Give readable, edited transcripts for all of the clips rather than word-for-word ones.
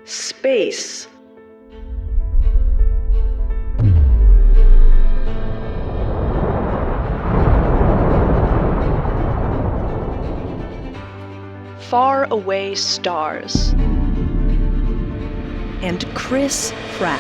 Space. Faraway stars. And Chris Pratt.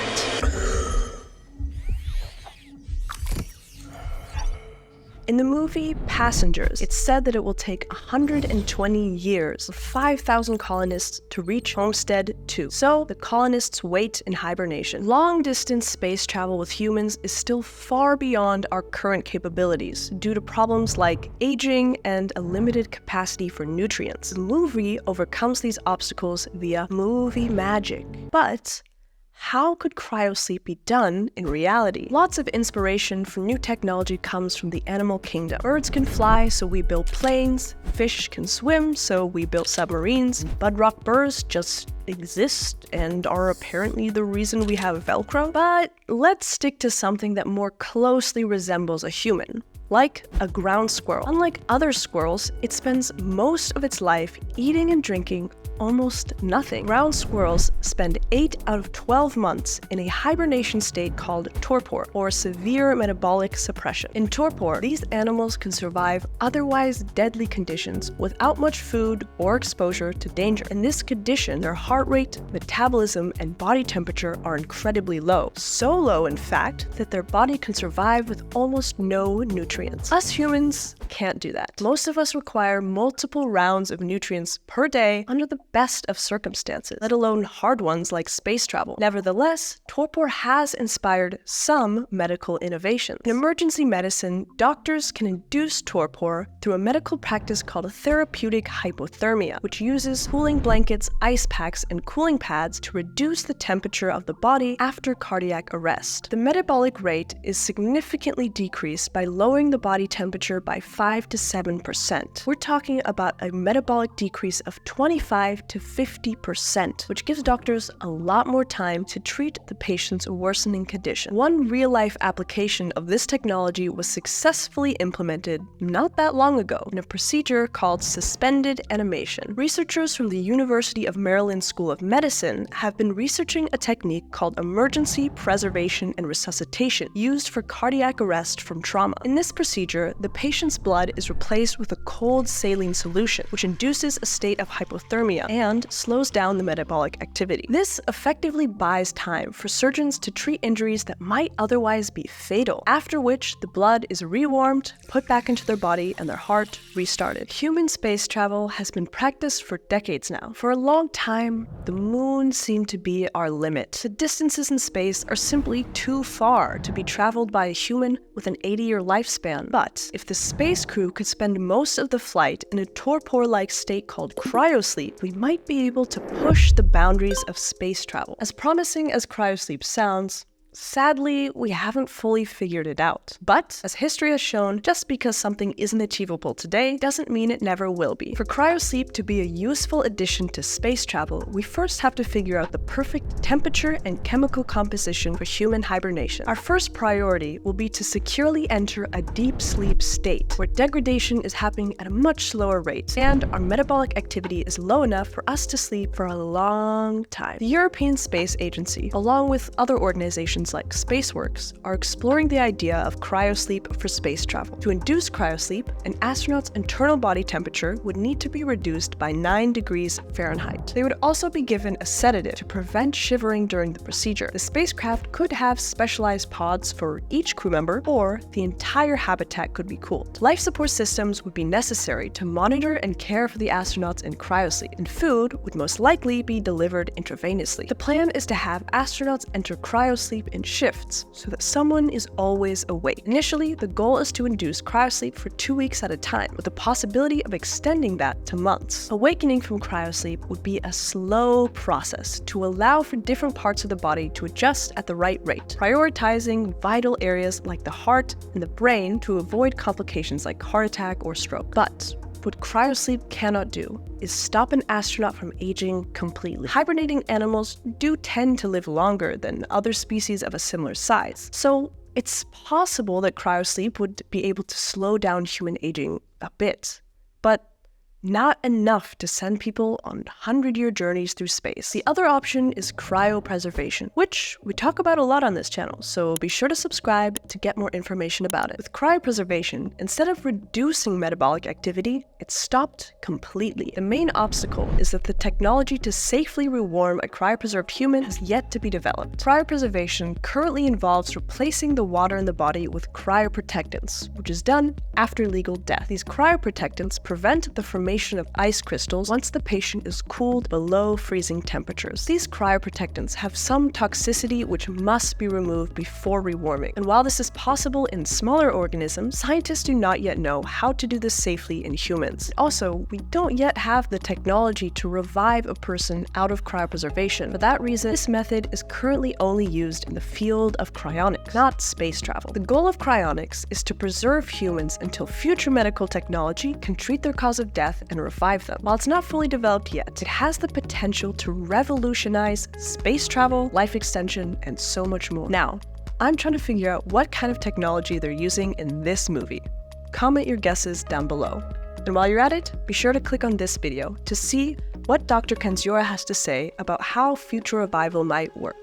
In the movie Passengers, it's said that it will take 120 years for 5,000 colonists to reach Homestead 2. So the colonists wait in hibernation. Long-distance space travel with humans is still far beyond our current capabilities due to problems like aging and a limited capacity for nutrients. The movie overcomes these obstacles via movie magic. But how could cryosleep be done in reality? Lots of inspiration for new technology comes from the animal kingdom. Birds can fly, so we build planes. Fish can swim, so we build submarines. Bedrock burrs just exist and are apparently the reason we have Velcro. But let's stick to something that more closely resembles a human, like a ground squirrel. Unlike other squirrels, it spends most of its life eating and drinking almost nothing. Ground squirrels spend 8 out of 12 months in a hibernation state called torpor, or severe metabolic suppression. In torpor, these animals can survive otherwise deadly conditions without much food or exposure to danger. In this condition, their heart rate, metabolism, and body temperature are incredibly low. So low, in fact, that their body can survive with almost no nutrients. Us humans can't do that. Most of us require multiple rounds of nutrients per day under the best of circumstances, let alone hard ones like space travel. Nevertheless, torpor has inspired some medical innovations. In emergency medicine, doctors can induce torpor through a medical practice called a therapeutic hypothermia, which uses cooling blankets, ice packs, and cooling pads to reduce the temperature of the body after cardiac arrest. The metabolic rate is significantly decreased by lowering the body temperature by 5 to 7%. We're talking about a metabolic decrease of 25 to 50%, which gives doctors a lot more time to treat the patient's worsening condition. One real-life application of this technology was successfully implemented not that long ago in a procedure called suspended animation. Researchers from the University of Maryland School of Medicine have been researching a technique called emergency preservation and resuscitation used for cardiac arrest from trauma. In this procedure, the patient's blood is replaced with a cold saline solution, which induces a state of hypothermia and slows down the metabolic activity. This effectively buys time for surgeons to treat injuries that might otherwise be fatal, after which the blood is rewarmed, put back into their body, and their heart restarted. Human space travel has been practiced for decades now. For a long time, the moon seemed to be our limit. The distances in space are simply too far to be traveled by a human with an 80-year lifespan. But if the space crew could spend most of the flight in a torpor-like state called cryosleep, we might be able to push the boundaries of space travel. As promising as cryosleep sounds, sadly, we haven't fully figured it out. But, as history has shown, just because something isn't achievable today doesn't mean it never will be. For cryosleep to be a useful addition to space travel, we first have to figure out the perfect temperature and chemical composition for human hibernation. Our first priority will be to securely enter a deep sleep state, where degradation is happening at a much slower rate, and our metabolic activity is low enough for us to sleep for a long time. The European Space Agency, along with other organizations like SpaceWorks, are exploring the idea of cryosleep for space travel. To induce cryosleep, an astronaut's internal body temperature would need to be reduced by 9 degrees Fahrenheit. They would also be given a sedative to prevent shivering during the procedure. The spacecraft could have specialized pods for each crew member, or the entire habitat could be cooled. Life support systems would be necessary to monitor and care for the astronauts in cryosleep, and food would most likely be delivered intravenously. The plan is to have astronauts enter cryosleep in shifts so that someone is always awake. Initially, the goal is to induce cryosleep for 2 weeks at a time, with the possibility of extending that to months. Awakening from cryosleep would be a slow process to allow for different parts of the body to adjust at the right rate, prioritizing vital areas like the heart and the brain to avoid complications like heart attack or stroke. But what cryosleep cannot do is stop an astronaut from aging completely. Hibernating animals do tend to live longer than other species of a similar size, so it's possible that cryosleep would be able to slow down human aging a bit. But not enough to send people on 100-year journeys through space. The other option is cryopreservation, which we talk about a lot on this channel, so be sure to subscribe to get more information about it. With cryopreservation, instead of reducing metabolic activity, it's stopped completely. The main obstacle is that the technology to safely rewarm a cryopreserved human has yet to be developed. Cryopreservation currently involves replacing the water in the body with cryoprotectants, which is done after legal death. These cryoprotectants prevent the formation of ice crystals once the patient is cooled below freezing temperatures. These cryoprotectants have some toxicity which must be removed before rewarming. And while this is possible in smaller organisms, scientists do not yet know how to do this safely in humans. Also, we don't yet have the technology to revive a person out of cryopreservation. For that reason, this method is currently only used in the field of cryonics, not space travel. The goal of cryonics is to preserve humans until future medical technology can treat their cause of death and revive them. While it's not fully developed yet, it has the potential to revolutionize space travel, life extension, and so much more. Now, I'm trying to figure out what kind of technology they're using in this movie. Comment your guesses down below. And while you're at it, be sure to click on this video to see what Dr. Kanziora has to say about how future revival might work.